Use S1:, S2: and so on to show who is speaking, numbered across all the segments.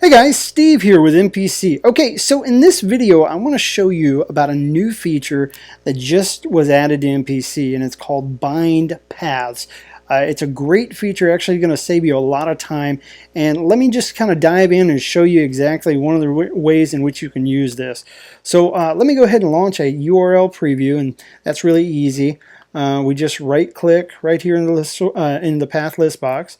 S1: Hey guys, Steve here with MPC. Okay, so in this video I want to show you about a new feature that just was added to MPC, and it's called Bind Paths. It's a great feature, actually going to save you a lot of time, and let me just kind of dive in and show you exactly one of the ways in which you can use this. So let me go ahead and launch a URL preview, and that's really easy. We just right click right here in the path list box,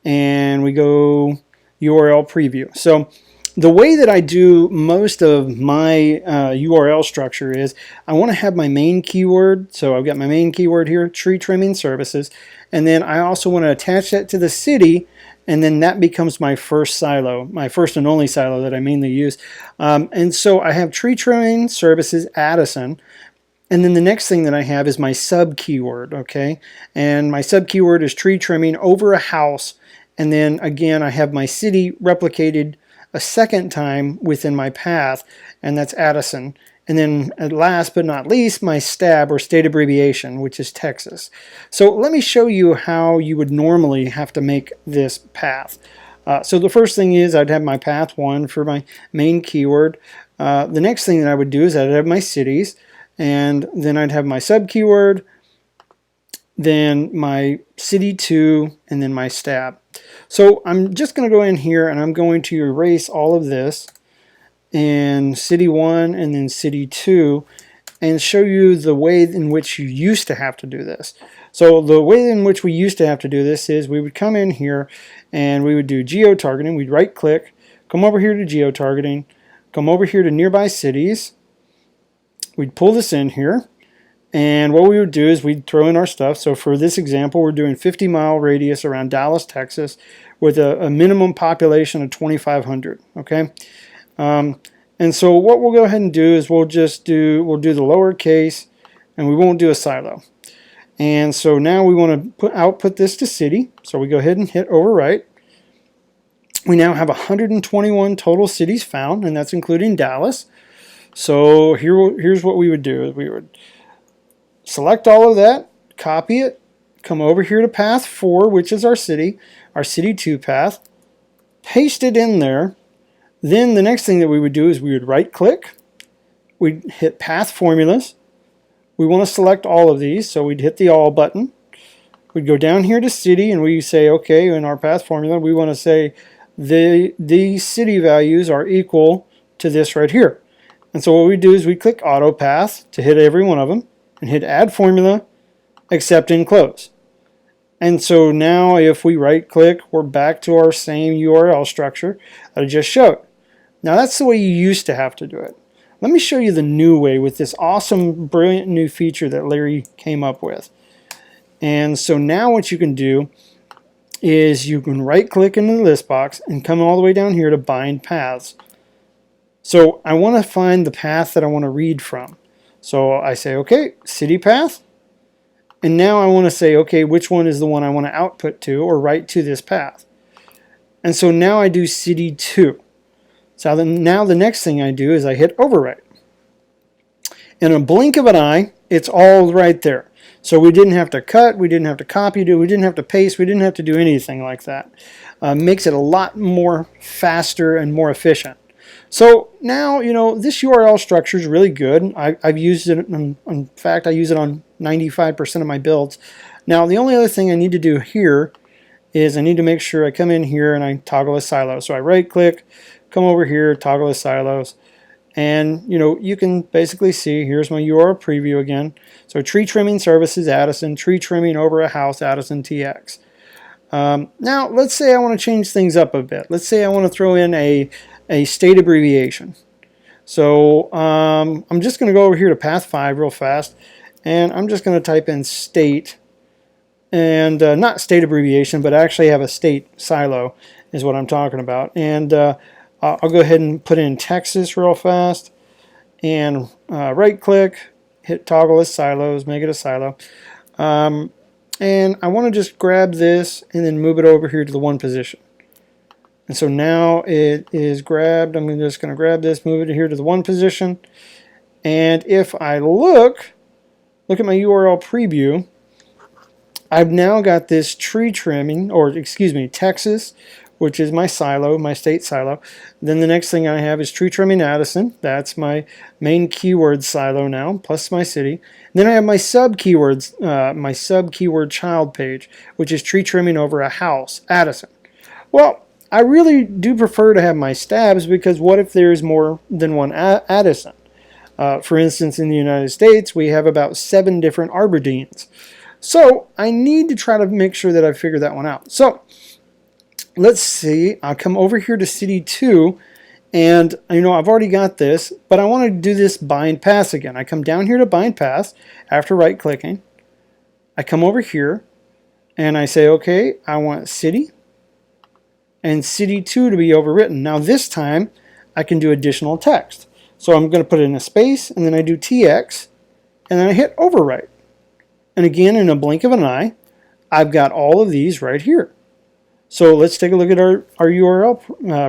S1: and we go URL preview. So the way that I do most of my URL structure is I want to have my main keyword. So I've got my main keyword here, tree trimming services, and then I also want to attach that to the city, and then that becomes my first silo, my first and only silo that I mainly use. And so I have tree trimming services Addison. And then the next thing that I have is my sub keyword, okay? And my sub keyword is tree trimming over a house. And then again, I have my city replicated a second time within my path, and that's Addison. And then last but not least, my STAB, or state abbreviation, which is Texas. So let me show you how you would normally have to make this path. So the first thing is I'd have my path 1 for my main keyword. The next thing that I would do is I'd have my cities, and then I'd have my sub keyword, then my city 2, and then my STAB. So I'm just going to go in here and I'm going to erase all of this and city 1 and then city 2 and show you the way in which you used to have to do this. So the way in which we used to have to do this is we would come in here and we would do geo-targeting. We'd right click, come over here to geo-targeting, come over here to nearby cities. We'd pull this in here. And what we would do is we'd throw in our stuff. So for this example, we're doing 50-mile radius around Dallas, Texas, with a minimum population of 2,500. Okay, and so what we'll go ahead and do is we'll do the lowercase, and we won't do a silo. And so now we want to output this to city. So we go ahead and hit overwrite. We now have 121 total cities found, and that's including Dallas. So here's what we would do: we would select all of that, copy it, come over here to path 4, which is our city 2 path, paste it in there. Then the next thing that we would do is we would right click, we'd hit path formulas. We want to select all of these, so we'd hit the all button. We'd go down here to city and we say, okay, in our path formula, we want to say these city values are equal to this right here. And so what we do is we click auto path to hit every one of them, and hit add formula, accept and close. And so now if we right click, we're back to our same URL structure that I just showed. Now that's the way you used to have to do it. Let me show you the new way with this awesome, brilliant new feature that Larry came up with. And so now what you can do is you can right click into the list box and come all the way down here to bind paths. So I want to find the path that I want to read from. So I say, okay, city path. And now I want to say, okay, which one is the one I want to output to or write to this path. And so now I do city 2. So now the next thing I do is I hit overwrite. In a blink of an eye, it's all right there. So we didn't have to cut, we didn't have to copy, we didn't have to paste, we didn't have to do anything like that. Makes it a lot more faster and more efficient. So now, you know, this URL structure is really good. I've used it, in fact, I use it on 95% of my builds. Now, the only other thing I need to do here is I need to make sure I come in here and I toggle a silo. So I right click, come over here, toggle a silos. And, you know, you can basically see, here's my URL preview again. So tree trimming services, Addison, tree trimming over a house, Addison TX. Now, let's say I want to change things up a bit. Let's say I want to throw in a state abbreviation. So I'm just going to go over here to path 5 real fast, and I'm just going to type in state, and not state abbreviation, but actually have a state silo is what I'm talking about. And I'll go ahead and put in Texas real fast, and right click, hit toggle as silos, make it a silo. And I want to just grab this and then move it over here to the 1 position. And so now it is grabbed. I'm just going to grab this, move it here to the 1 position. And if I look at my URL preview, I've now got this tree trimming, or excuse me, Texas which is my silo, my state silo. Then the next thing I have is tree trimming Addison. That's my main keyword silo now, plus my city. And then I have my sub keywords, my sub keyword child page, which is tree trimming over a house, Addison. Well, I really do prefer to have my stabs, because what if there's more than one Addison? For instance, in the United States, we have about 7 different Aberdeens. So I need to try to make sure that I figure that one out. So let's see. I'll come over here to City 2, and I've already got this, but I want to do this bind paths again. I come down here to bind paths after right-clicking. I come over here, and I say, okay, I want City and City 2 to be overwritten. Now this time, I can do additional text. So I'm going to put in a space, and then I do TX, and then I hit overwrite. And again, in a blink of an eye, I've got all of these right here. So let's take a look at our URL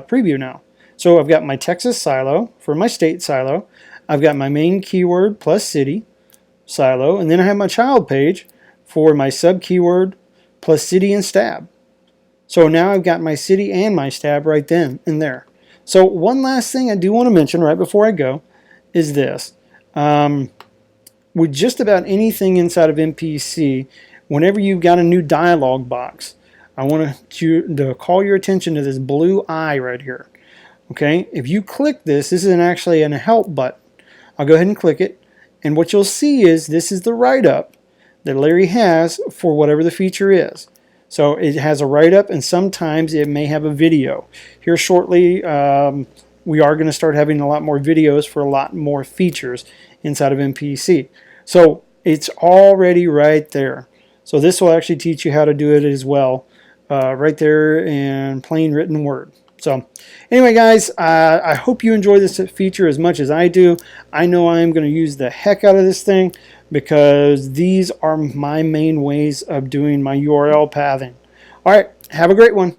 S1: preview now. So I've got my Texas silo for my state silo. I've got my main keyword plus city silo, and then I have my child page for my sub keyword plus city and stab. So now I've got my city and my stab right then and there. So one last thing I do want to mention right before I go is this. With just about anything inside of MPC, whenever you've got a new dialog box, I want to call your attention to this blue eye right here. Okay, if you click this, this is actually a help button. I'll go ahead and click it, and what you'll see is this is the write-up that Larry has for whatever the feature is. So it has a write-up, and sometimes it may have a video. Here shortly, we are going to start having a lot more videos for a lot more features inside of MPC. So it's already right there. So this will actually teach you how to do it as well, right there in plain written Word. So anyway, guys, I hope you enjoy this feature as much as I do. I know I'm going to use the heck out of this thing, because these are my main ways of doing my URL pathing. All right, have a great one.